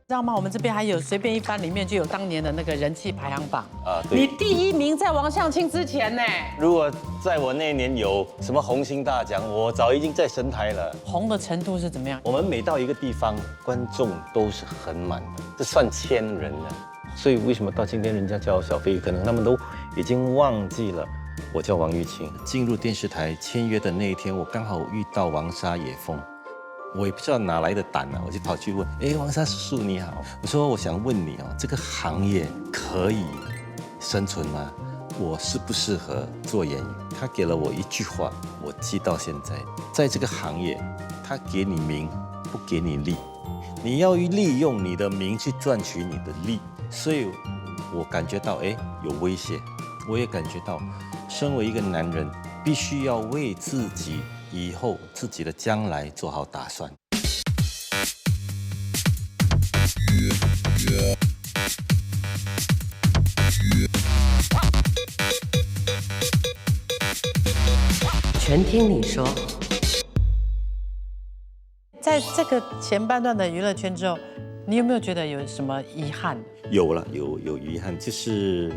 知道吗？我们这边还有随便一翻，里面就有当年的那个人气排行榜啊对你第1名在王相庆之前呢。如果在我那年有什么红星大奖，我早已经在神台了。红的程度是怎么样？我们每到一个地方，观众都是很满的，这算千人了。所以为什么到今天人家叫我小飞鱼，可能他们都已经忘记了我叫王玉庆。进入电视台签约的那一天，我刚好遇到王沙野凤。我也不知道哪来的胆啊，我就跑去问，王沙叔叔你好，我说我想问你哦，这个行业可以生存吗？我适不适合做演员？他给了我一句话，我记到现在，在这个行业，他给你名，不给你利，你要利用你的名去赚取你的利，所以我感觉到有威胁，我也感觉到，身为一个男人，必须要为自己以后自己的将来做好打算。全听你说。在这个前半段的娱乐圈之后，你有没有觉得有什么遗憾？有了，有遗憾，就是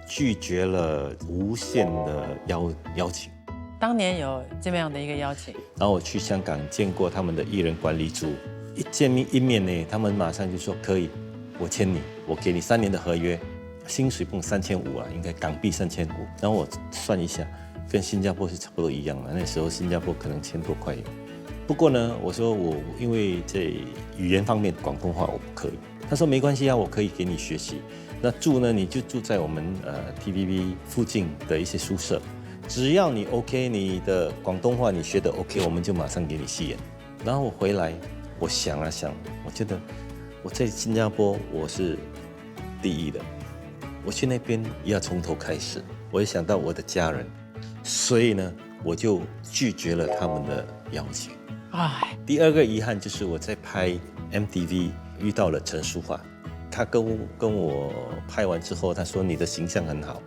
拒绝了无限的邀请。当年有这么样的一个邀请，然后我去香港见过他们的艺人管理组，一见面呢，他们马上就说可以，我签你，我给你3年的合约，薪水共3500啊，应该港币3500。然后我算一下，跟新加坡是差不多一样的，那时候新加坡可能1000多块。不过呢，我说我因为在语言方面广东话我不可以，他说没关系啊，我可以给你学习。那住呢，你就住在我们TVB 附近的一些宿舍。只要你 OK， 你的广东话你学的 OK， 我们就马上给你戏演。然后我回来，我想了想，我觉得我在新加坡我是第一的，我去那边也要从头开始。我也想到我的家人，所以呢，我就拒绝了他们的邀请。第二个遗憾就是我在拍 MTV 遇到了陈淑桦，他跟我拍完之后，他说你的形象很好。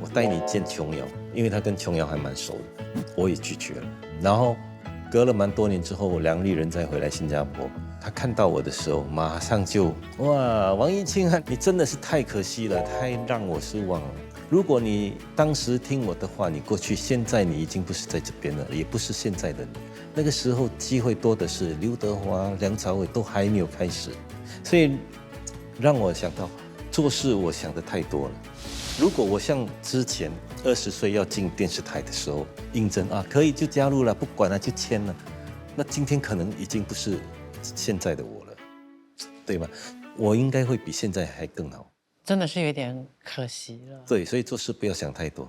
我带你见琼瑶，因为他跟琼瑶还蛮熟的，我也拒绝了。然后隔了蛮多年之后，梁丽人再回来新加坡，他看到我的时候，马上就哇，王一庆啊，你真的是太可惜了，太让我失望了。如果你当时听我的话，你过去，现在你已经不是在这边了，也不是现在的你。那个时候机会多的是，刘德华、梁朝伟都还没有开始，所以让我想到做事我想的太多了。如果我像之前20岁要进电视台的时候应征啊，可以就加入了，不管了就签了，那今天可能已经不是现在的我了，对吗？我应该会比现在还更好，真的是有点可惜了。对，所以做事不要想太多。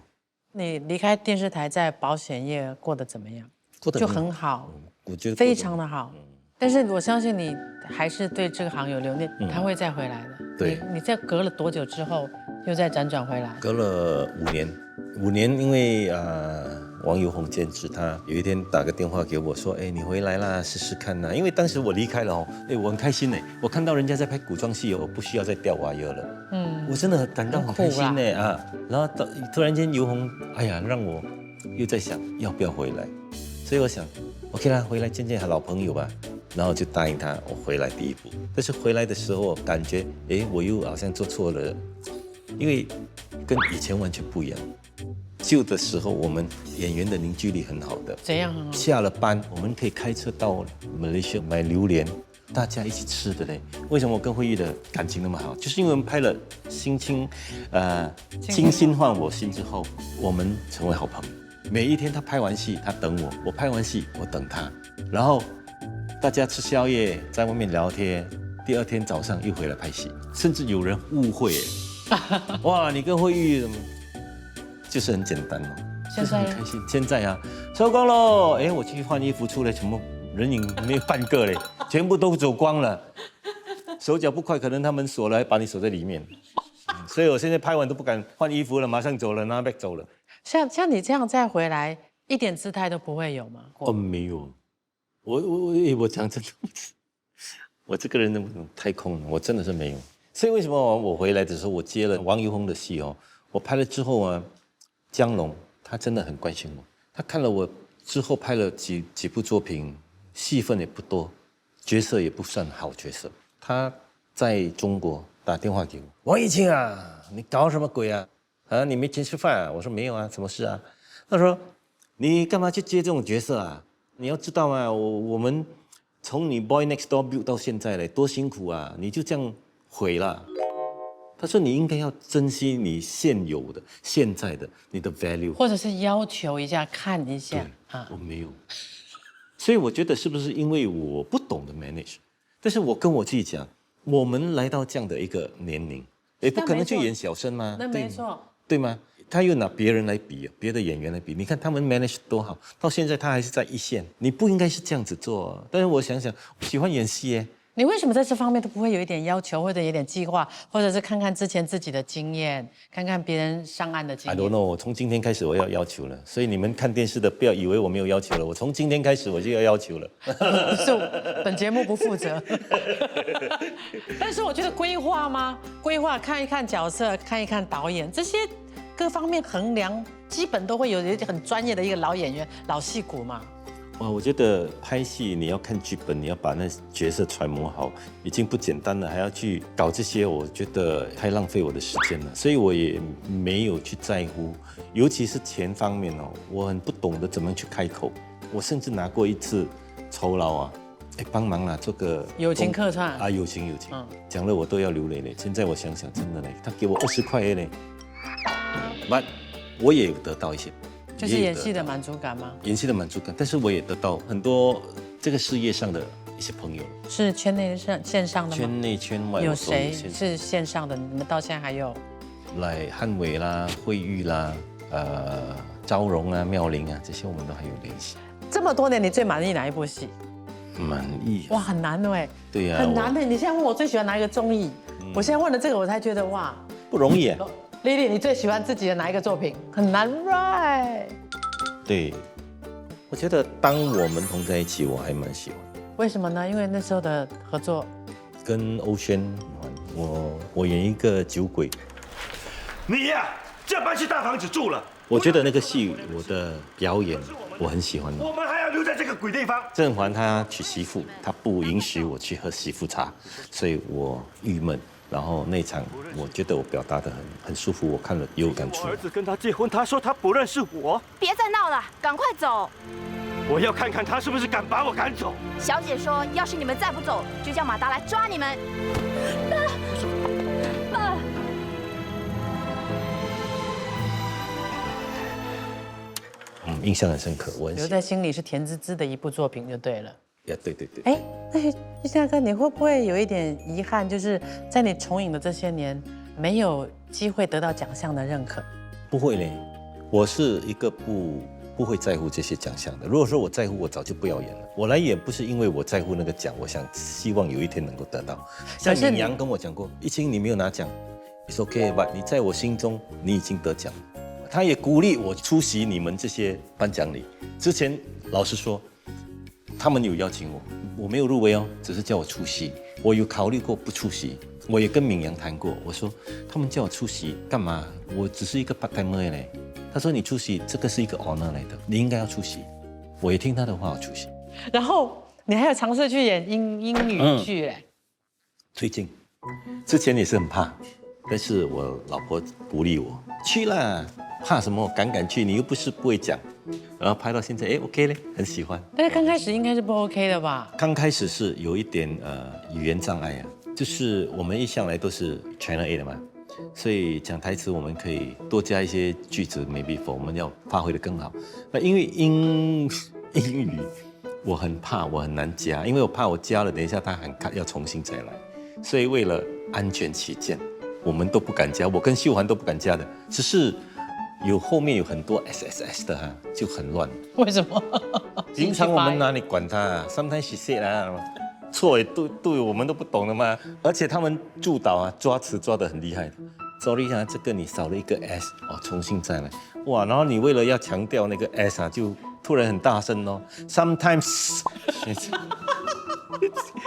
你离开电视台，在保险业过得怎么样？过得就很好，我觉得非常的好。但是我相信你还是对这个行有留恋，他会再回来的。对，你在隔了多久之后又再辗转回来？隔了5年，因为王友宏监制他有一天打个电话给我说，你回来啦，试试看呐。因为当时我离开了我很开心我看到人家在拍古装戏我不需要再吊瓦窑了，我真的感到很开心然后突然间友宏，让我又在想要不要回来，所以我想 OK 啦，回来见见老朋友吧。然后就答应他，我回来第一步。但是回来的时候，感觉我又好像做错了，因为跟以前完全不一样。旧的时候，我们演员的凝聚力很好的，怎样很好？下了班，我们可以开车到马来西亚买榴莲，大家一起吃的嘞。为什么我跟慧玉的感情那么好？就是因为我们拍了《清新换我心》之后，我们成为好朋友。每一天他拍完戏，他等我；我拍完戏，我等他。然后大家吃宵夜，在外面聊天，第2天早上又回来拍戏，甚至有人误会，哇，你跟慧玉就是很简单现在很开心。现在收工喽，我去换衣服出来，什么人影没有半个嘞，全部都走光了，手脚不快，可能他们锁了，还把你锁在里面，所以我现在拍完都不敢换衣服了，马上走了，拿 bag 走了。像你这样再回来，一点姿态都不会有吗？没有。我讲真的，我这个人太空了，我真的是没有。所以为什么我回来的时候，我接了王友宏的戏我拍了之后江龙他真的很关心我，他看了我之后拍了几部作品，戏份也不多，角色也不算好角色，他在中国打电话给我，王艺清啊，你搞什么鬼啊？啊，你没钱吃饭啊？我说没有啊，什么事啊？他说你干嘛去接这种角色啊？你要知道啊，我们从你 Boy Next Door build 到现在嘞，多辛苦啊！你就这样毁了。他说你应该要珍惜你现有的、现在的你的 value， 或者是要求一下、看一下啊。我没有，所以我觉得是不是因为我不懂得 manage？但是我跟我自己讲，我们来到这样的一个年龄，也不可能去演小生吗？那没错，对吗？他又拿别人来比，别的演员来比，你看他们 manage 多好，到现在他还是在一线，你不应该是这样子做。但是我想想，我喜欢演戏耶。你为什么在这方面都不会有一点要求，或者有点计划，或者是看看之前自己的经验，看看别人上岸的经 I 验 don't know， 我从今天开始我要求了，所以你们看电视的不要以为我没有要求了，我从今天开始我就要求了。是本节目不负责。但是我觉得规划吗？规划看一看角色，看一看导演，这些各方面衡量，基本都会有一个很专业的一个老演员、老戏骨嘛。哇，我觉得拍戏你要看剧本，你要把那角色揣摩好，已经不简单了，还要去搞这些，我觉得太浪费我的时间了，所以我也没有去在乎，尤其是钱方面哦，我很不懂得怎么去开口，我甚至拿过一次酬劳啊，帮忙啦，做个友情客串啊，友情，讲了我都要流泪嘞。现在我想想，真的嘞，他给我20块嘞，but 我也有得到一些。就是演戏的满足感吗？演戏的满足感，但是我也得到很多这个事业上的一些朋友。是圈内线上的吗？圈内圈外有谁是线上的？你们到现在还有？来汉伟啦、惠玉啦、昭荣啊、妙玲啊，这些我们都还有联系。这么多年，你最满意哪一部戏？满意？哇，很难哎。对呀，很难的。你现在问我最喜欢哪一个综艺，我现在问了这个，我才觉得哇，不容易。Lily， 你最喜欢自己的哪一个作品？很难 ，right？ 对，我觉得当我们同在一起，我还蛮喜欢。为什么呢？因为那时候的合作，跟欧萱，我演一个酒鬼。你呀，就要搬去大房子住了。我觉得那个戏，我的表演我很喜欢的。我们还要留在这个鬼地方。甄嬛她娶媳妇，她不允许我去喝媳妇茶，所以我郁闷。然后那场，我觉得我表达得很舒服，我看了也有感触。我儿子跟他结婚，他说他不认识我。别再闹了，赶快走！我要看看他是不是敢把我赶走。小姐说，要是你们再不走，就叫马达来抓你们。爸，印象很深刻，我很喜欢。留在心里是甜滋滋的一部作品就对了。对。哎，那玉夏哥，你会不会有一点遗憾，就是在你重影的这些年，没有机会得到奖项的认可？不会嘞，我是一个不会在乎这些奖项的。如果说我在乎，我早就不要演了。我来演不是因为我在乎那个奖，我希望有一天能够得到。像尹阳跟我讲过，一清你没有拿奖 ，it's okay， but 你在我心中你已经得奖。他也鼓励我出席你们这些颁奖礼。之前老实说，他们有邀请我，我没有入围哦，只是叫我出席。我有考虑过不出席，我也跟敏阳谈过，我说他们叫我出席干嘛？我只是一个 part timer 嘞。他说你出席这个是一个 honor 来的，你应该要出席。我也听他的话，我出席。然后你还有尝试去演英语剧嘞？最近，之前也是很怕，但是我老婆鼓励我去啦，怕什么？敢去，你又不是不会讲。然后拍到现在，哎 ，OK 嘞，很喜欢。但是刚开始应该是不 OK 的吧？刚开始是有一点语言障碍啊，就是我们一向来都是 China A 的嘛，所以讲台词我们可以多加一些句子 ，maybe for 我们要发挥得更好。那因为英语我很怕，我很难加，因为我怕我加了，等一下他喊 cut 要重新再来，所以为了安全起见，我们都不敢加，我跟秀涵都不敢加的，只是。后面有很多 SSS 的哈，就很乱。为什么？平常我们哪里管他啊 ？Sometimes she said 啊，错也对，我们都不懂的嘛。而且他们助导啊，抓词抓得很厉害的。Sorry 啊，这个你少了一个 S 哦，重新再来。哇，然后你为了要强调那个 S 啊，就突然很大声哦。Sometimes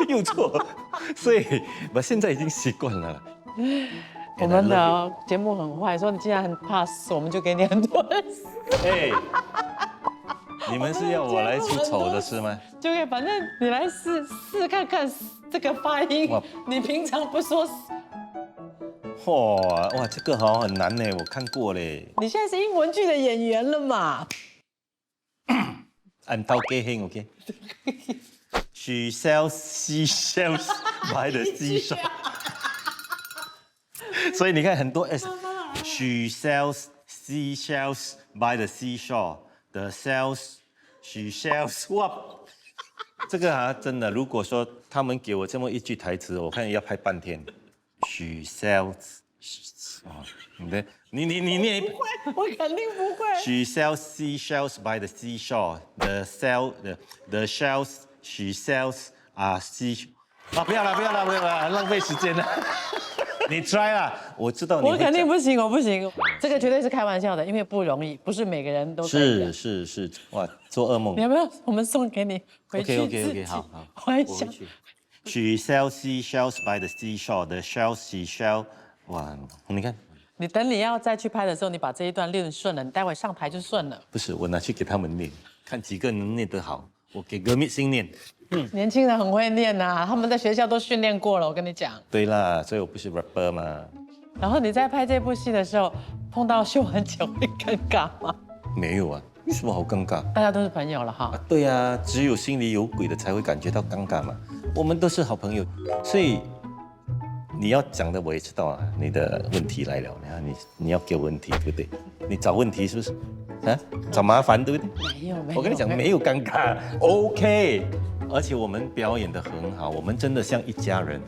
又错，所以我现在已经习惯了。我们的节目很坏，说你既然很怕死，我们就给你很多人死。哎，你们是要我来出丑的是吗？就可以，反正你来试看看，这个发音哇，你平常不说，哇，这个好像很难呢，我看过嘞。你现在是英文剧的演员了嘛？按到给兴 OK。She sells seashells by the seashore。所以你看很多 S。She sells seashells by the seashore。The sells she sells 哇，这个啊真的，如果说他们给我这么一句台词，我看要拍半天。She sells。哦，你念一遍。我肯定不会。She sells seashells by the seashore. The shells she sells are sea. 啊，不要了，浪费时间了。你 try 啦，我知道你会我讲。肯定不行，我不行，这个绝对是开玩笑的，因为不容易，不是每个人都可以的。是，哇，做噩梦你。要不要我们送给你回去 OK， 好，我还想我回去。She sells seashells by the seashore. The shells she sells， 哇，你看，你等你要再去拍的时候，你把这一段练顺了，你待会上台就顺了。不是我拿去给他们念，看几个能念得好，我给革命星念。年轻人很会念呐，他们在学校都训练过了，我跟你讲。对啦，所以我不是 rapper 嘛。然后你在拍这部戏的时候，碰到秀文姐会尴尬吗？没有啊，有什么好尴尬？大家都是朋友了哈。对啊，只有心里有鬼的才会感觉到尴尬嘛。我们都是好朋友，所以你要讲的我也知道啊。你的问题来了，你要给我问题，对不对？你找问题是不是？啊，找麻烦对不对？没有，我跟你讲，没有尴尬 ，OK。而且我们表演得很好，我们真的像一家人。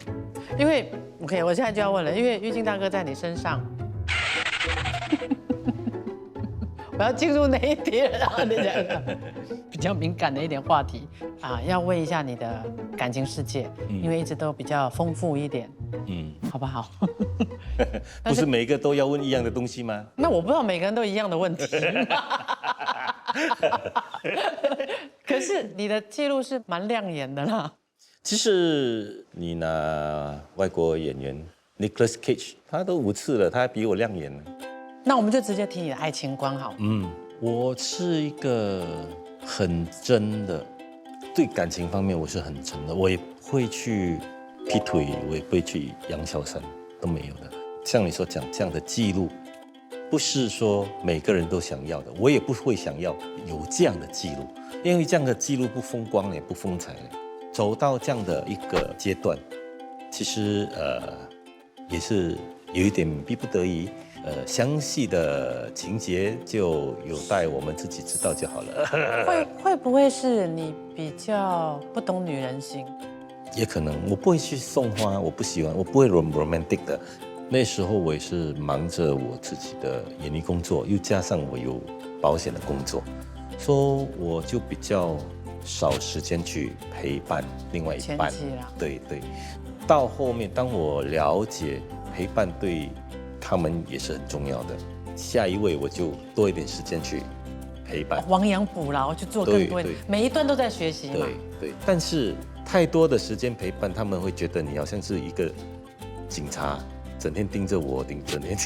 因为 OK， 我现在就要问了，因为玉静大哥在你身上，我要进入哪一题了？然后你讲比较敏感的一点话题啊，要问一下你的感情世界，因为一直都比较丰富一点，好不好？不是每个都要问一样的东西吗？那我不知道每个人都一样的问题。可是你的记录是蛮亮眼的啦。其实你拿外国演员 Nicolas Cage， 他都5次了，他还比我亮眼呢。那我们就直接提你的爱情观好了。我是一个很真的，对感情方面我是很真的，我也不会去劈腿，我也不会去养小三，都没有的。像你所讲这样的记录，不是说每个人都想要的，我也不会想要有这样的记录，因为这样的记录不风光也不风采嘞。走到这样的一个阶段，其实也是有一点逼不得已。详细的情节就有待我们自己知道就好了。会不会是你比较不懂女人心？也可能我不会去送花，我不喜欢，我不会 romantic 的。那时候我也是忙着我自己的演艺工作，又加上我有保险的工作，所以我就比较少时间去陪伴另外一半。前期啦。对，到后面当我了解陪伴对他们也是很重要的，下一位我就多一点时间去陪伴。亡羊补牢，去做更多对，每一段都在学习嘛。对，但是太多的时间陪伴，他们会觉得你好像是一个警察，整天盯着我，整天。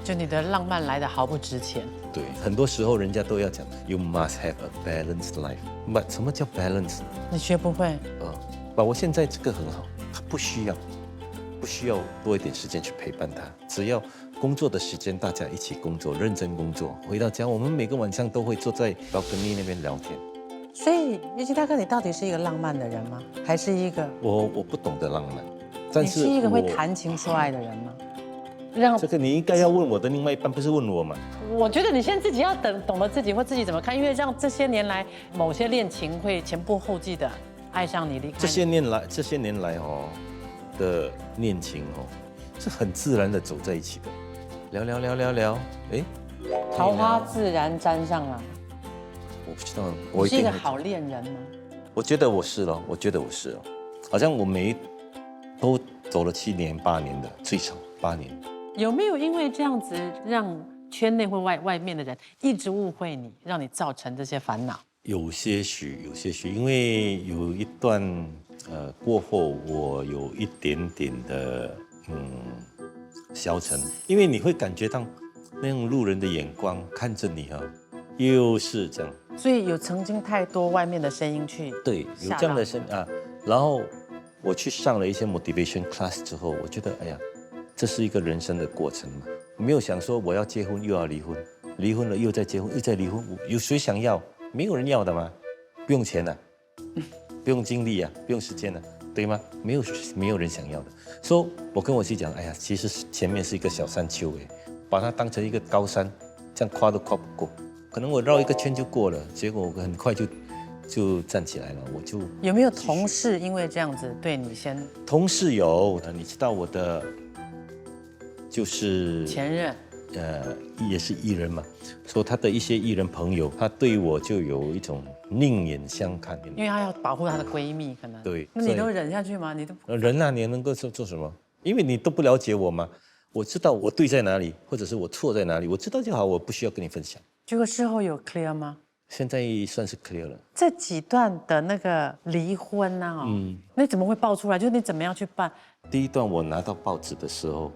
就你的浪漫来的毫不值钱。对，很多时候人家都要讲 ，You must have a balanced life。But 什么叫 balance？ 你学不会。把我现在这个很好，他不需要多一点时间去陪伴他，只要工作的时间大家一起工作，认真工作，回到家我们每个晚上都会坐在 balcony 那边聊天。所以玉清大哥，你到底是一个浪漫的人吗？还是一个？我不懂得浪漫，但你是是一个会谈情说爱的人吗？让这个你应该要问我的另外一半，不是问我嘛？我觉得你现在自己要懂得自己或自己怎么看，因为让这些年来某些恋情会前赴后继的爱上你，离开你。这些年来的恋情是很自然的走在一起的，聊，哎，桃花自然沾上了。我不知道，你是一个好恋人吗？我觉得我是了，好像我都走了7年8年的，最少8年。有没有因为这样子让圈内或外面的人一直误会你，让你造成这些烦恼？有些许，因为有一段过后，我有一点点的消沉，因为你会感觉到那种路人的眼光看着你又是这样。所以有曾经太多外面的声音去对，有这样的声啊，然后我去上了一些 motivation class 之后，我觉得，哎呀，这是一个人生的过程嘛，没有想说我要结婚又要离婚，离婚了又再结婚又再离婚，有谁想要？没有人要的嘛，不用钱啊，不用精力啊，不用时间啊，对吗？没有人想要的。所以我跟我妻讲，哎呀，其实前面是一个小山丘哎，把它当成一个高山，这样跨都跨不过，可能我绕一个圈就过了，结果我很快就站起来了，我就有没有同事因为这样子对你先同事有，你知道我的就是前任？也是艺人嘛，说他的一些艺人朋友，他对我就有一种另眼相看。因为她要保护她的闺蜜，可能对，那你都忍下去吗？你都人啊，你能够做什么？因为你都不了解我嘛，我知道我对在哪里，或者是我错在哪里，我知道就好，我不需要跟你分享。结果事后有 clear 吗？现在算是 clear 了。这几段的那个离婚啊，那你怎么会爆出来？就是你怎么样去办？第一段我拿到报纸的时候，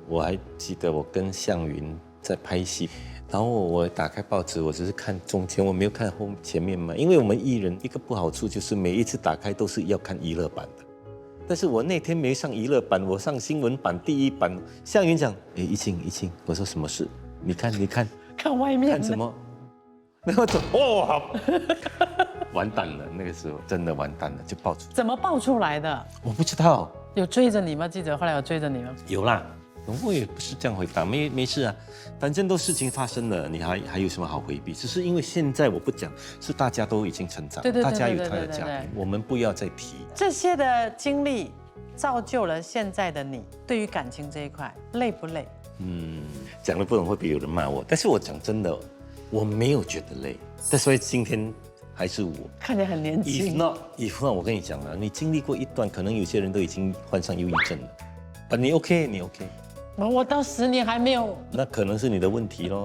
我还记得我跟向云在拍戏，然后我打开报纸，我只是看中间，我没有看前面嘛。因为我们艺人一个不好处就是每一次打开都是要看娱乐版的，但是我那天没上娱乐版，我上新闻版第一版。向云讲，哎，一清，我说什么事？你看，看外面看什么？然后走，哦，好，完蛋了，那个时候真的完蛋了，就爆出。怎么爆出来的？我不知道，有追着你吗？记者后来有追着你吗？有啦。我也不是这样回答，没事啊，反正都事情发生了，你还有什么好回避？只是因为现在我不讲，是大家都已经成长，大家有他的家庭，我们不要再提这些的经历，造就了现在的你。对于感情这一块，累不累？讲了不能会被有人骂我，但是我讲真的，我没有觉得累，但所以今天还是我看起来很年轻。if not， 我跟你讲了，你经历过一段，可能有些人都已经患上忧郁症了，你 OK。我到10年还没有，那可能是你的问题咯。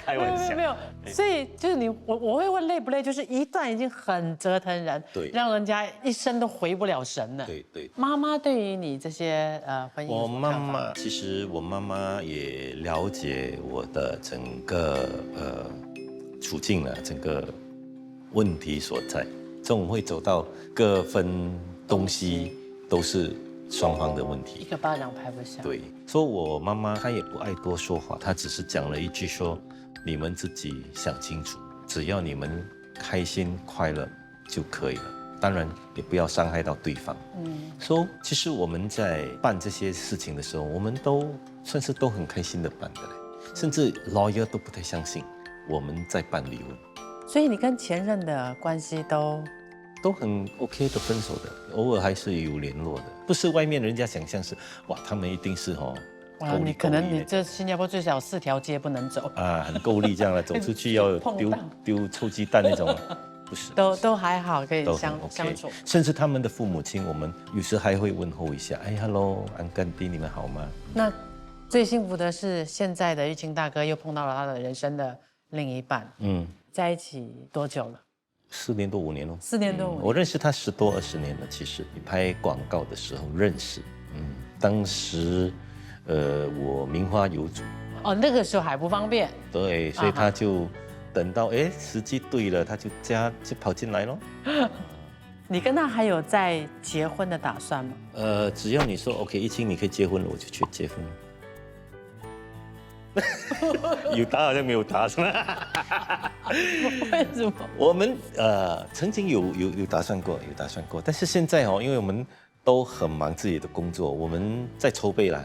开玩笑，没有。所以就是你，我会问累不累，就是一段已经很折腾人，对，让人家一生都回不了神了。对。妈妈对于你这些婚姻，其实我妈妈也了解我的整个处境了，整个问题所在，这种会走到各分东西都是双方的问题，一个巴掌拍不响。对，说我妈妈她也不爱多说话，她只是讲了一句说：“你们自己想清楚，只要你们开心快乐就可以了，当然也不要伤害到对方。”说其实我们在办这些事情的时候，我们都算是都很开心的办的嘞，甚至 lawyer 都不太相信我们在办离婚。所以你跟前任的关系都很 OK 的分手的，偶尔还是有联络的，不是外面人家想象是哇，他们一定是哇，你可能你这新加坡最少4条街不能走啊，很够力这样了，走出去要丢臭鸡蛋那种，不是，都还好，可以相处。甚至他们的父母亲，我们有时还会问候一下，哎 ，hello， 安干弟，你们好吗？那最幸福的是，现在的玉清大哥又碰到了他的人生的另一半，在一起多久了？4年多5年了。4年多5年，我认识他10多20年了。其实你拍广告的时候认识，当时我名花有主，那个时候还不方便，对，所以他就等到时机对了，他就跑进来咯。你跟他还有在结婚的打算吗？只要你说 OK， 一清你可以结婚了，我就去结婚。有答好像没有答是吗？为什么？我们曾经有打算过，但是现在因为我们都很忙自己的工作，我们在筹备啦，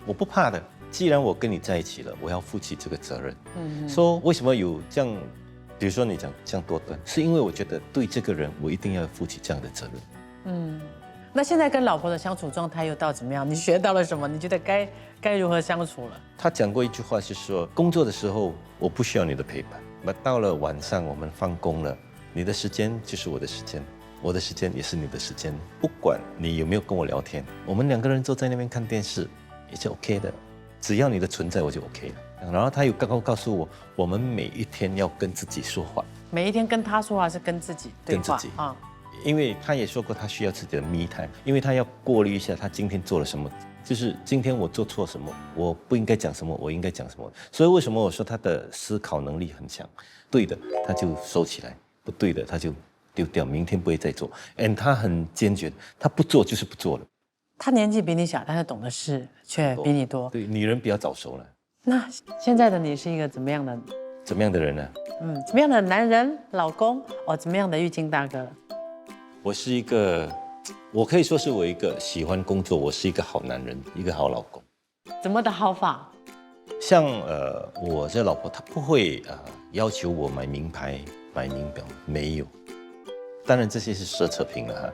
我不怕的，既然我跟你在一起了，我要负起这个责任。说为什么有这样，比如说你讲这样多段，是因为我觉得对这个人我一定要负起这样的责任。那现在跟老婆的相处状态又到怎么样？你学到了什么？你觉得该如何相处了？他讲过一句话是说，工作的时候我不需要你的陪伴，那到了晚上我们放工了，你的时间就是我的时间，我的时间也是你的时间，不管你有没有跟我聊天，我们2个人坐在那边看电视也是 OK 的，只要你的存在我就 OK 了。然后他有刚刚告诉我，我们每一天要跟自己说话。每一天跟他说话是跟自己对话？跟自己啊。因为他也说过，他需要自己的me time，因为他要过滤一下他今天做了什么，就是今天我做错什么，我不应该讲什么，我应该讲什么。所以为什么我说他的思考能力很强？对的，他就收起来；不对的，他就丢掉，明天不会再做。And 他很坚决，他不做就是不做了。他年纪比你小，但是懂的事却比你多。对，女人比较早熟了。那现在的你是一个怎么样的？怎么样的人呢？怎么样的男人、老公？怎么样的玉金大哥？我是一个，我可以说是我一个喜欢工作，我是一个好男人，一个好老公。怎么的好法？像我这老婆她不会要求我买名牌、买名表，没有。当然这些是奢侈品了哈。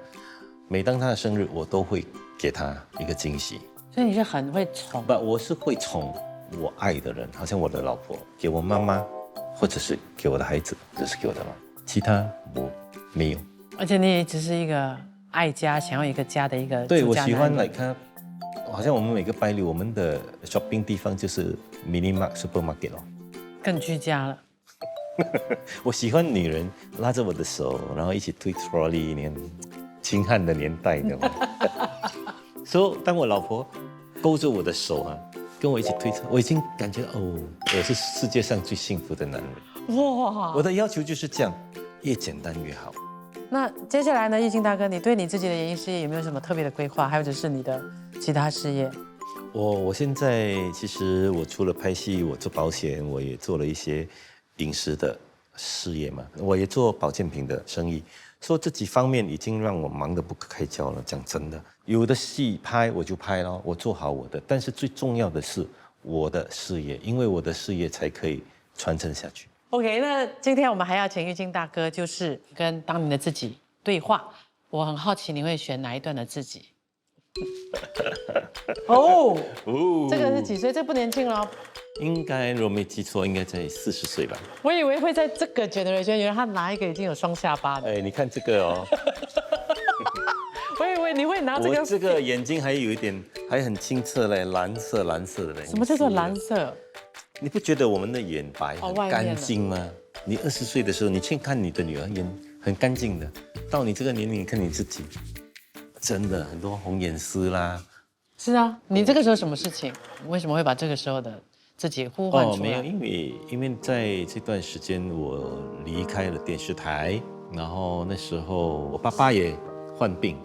每当她的生日，我都会给她一个惊喜。所以你是很会宠。不，我是会宠我爱的人，好像我的老婆，给我妈妈，或者是给我的孩子，或者是给我的妈妈，其他我没有。而且你也只是一个爱家、想要一个家的一个对，我喜欢来来看。好像我们每个拜六，我们的 shopping 地方就是 mini market supermarket 哦，更居家了。我喜欢女人拉着我的手，然后一起推 trolley 年秦汉的年代的嘛。所以当我老婆勾着我的手啊，跟我一起推车，我已经感觉哦，我是世界上最幸福的男人。哇！我的要求就是这样，越简单越好。那接下来呢，玉金大哥，你对你自己的演艺事业有没有什么特别的规划，还有就是你的其他事业？我现在其实我除了拍戏，我做保险，我也做了一些饮食的事业嘛，我也做保健品的生意，所以这几方面已经让我忙得不可开交了。讲真的，有的戏拍我就拍咯，我做好我的，但是最重要的是我的事业，因为我的事业才可以传承下去。OK， 那今天我们还要请玉金大哥，就是跟当年的自己对话。我很好奇你会选哪一段的自己？哦，这个是几岁？这不年轻了。应该如果没记错，应该在40岁吧。我以为会在这个 generation， 原来他拿一个已经有双下巴的。哎，你看这个哦，我以为你会拿这个。我这个眼睛还有一点，还很清澈嘞，蓝色的嘞。什么叫做蓝色？你不觉得我们的眼白很外面干净吗？你20岁的时候，你去看你的女儿眼很干净的，到你这个年龄，你看你自己，真的很多红眼丝啦。是啊，你这个时候什么事情？为什么会把这个时候的自己呼唤出来？没有，因为在这段时间我离开了电视台，然后那时候我爸爸也患病，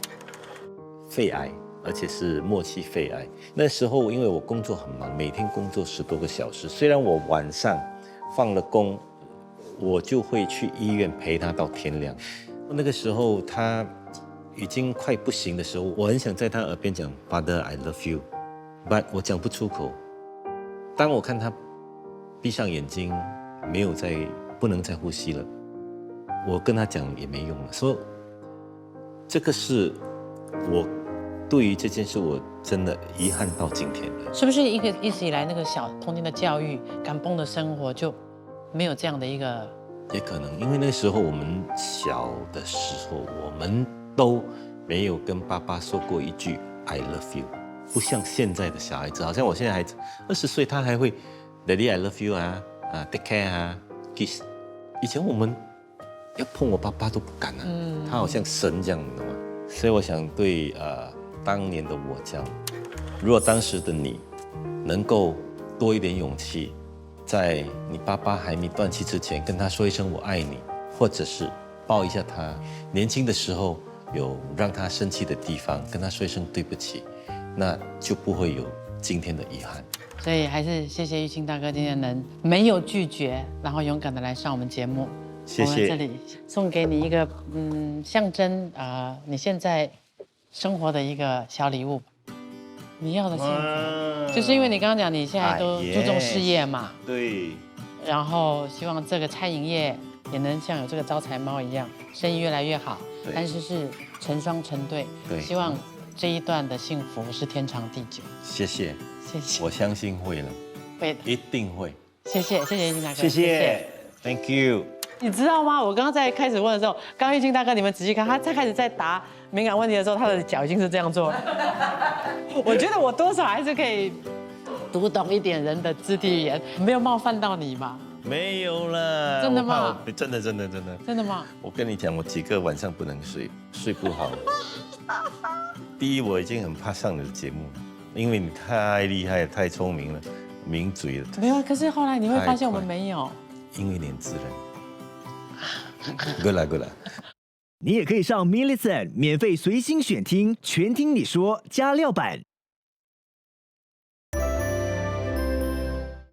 肺癌。而且是末期肺癌。那时候因为我工作很忙，每天工作10多个小时，虽然我晚上放了工，我就会去医院陪他到天亮。那个时候他已经快不行的时候，我很想在他耳边讲 Father I love you， but 我讲不出口。当我看他闭上眼睛，不能再呼吸了，我跟他讲也没用了。所以这个是我。对于这件事，我真的遗憾到今天了。是不是一直以来那个小童年的教育、赶崩的生活就没有这样的一个？也可能，因为那时候我们小的时候，我们都没有跟爸爸说过一句 I love you， 不像现在的小孩子，好像我现在孩子20岁，他还会 Daddy I love you 啊，take care 啊 ，kiss。以前我们要碰我爸爸都不敢啊，他好像神这样，你懂吗？所以我想对当年的我讲，如果当时的你能够多一点勇气，在你爸爸还没断气之前跟他说一声我爱你，或者是抱一下他，年轻的时候有让他生气的地方，跟他说一声对不起，那就不会有今天的遗憾。所以还是谢谢玉清大哥今天能没有拒绝，然后勇敢的来上我们节目。谢谢。我们这里送给你一个象征你现在生活的一个小礼物，你要的幸福，就是因为你刚刚讲你现在都注重事业嘛，对，然后希望这个餐饮业也能像有这个招财猫一样，生意越来越好，但是是成双成对，对，希望这一段的幸福是天长地久。谢谢，谢谢，我相信会了，会的，一定会。谢谢，谢谢玉清大哥，谢谢 ，Thank you。你知道吗？我刚刚在开始问的时候，刚刚玉清大哥，你们仔细看，他开始在答敏感问题的时候，他的脚已经是这样做了。我觉得我多少还是可以读懂一点人的肢体语言，没有冒犯到你嘛？没有了，真的吗？真的。真的吗？我跟你讲，我几个晚上不能睡，睡不好。第一，我已经很怕上你的节目，因为你太厉害、太聪明了，名嘴了。没有，可是后来你会发现我们没有，因为你很自然。Good 啦。你也可以上 Millicent 免费随心选听，全听你说加料版。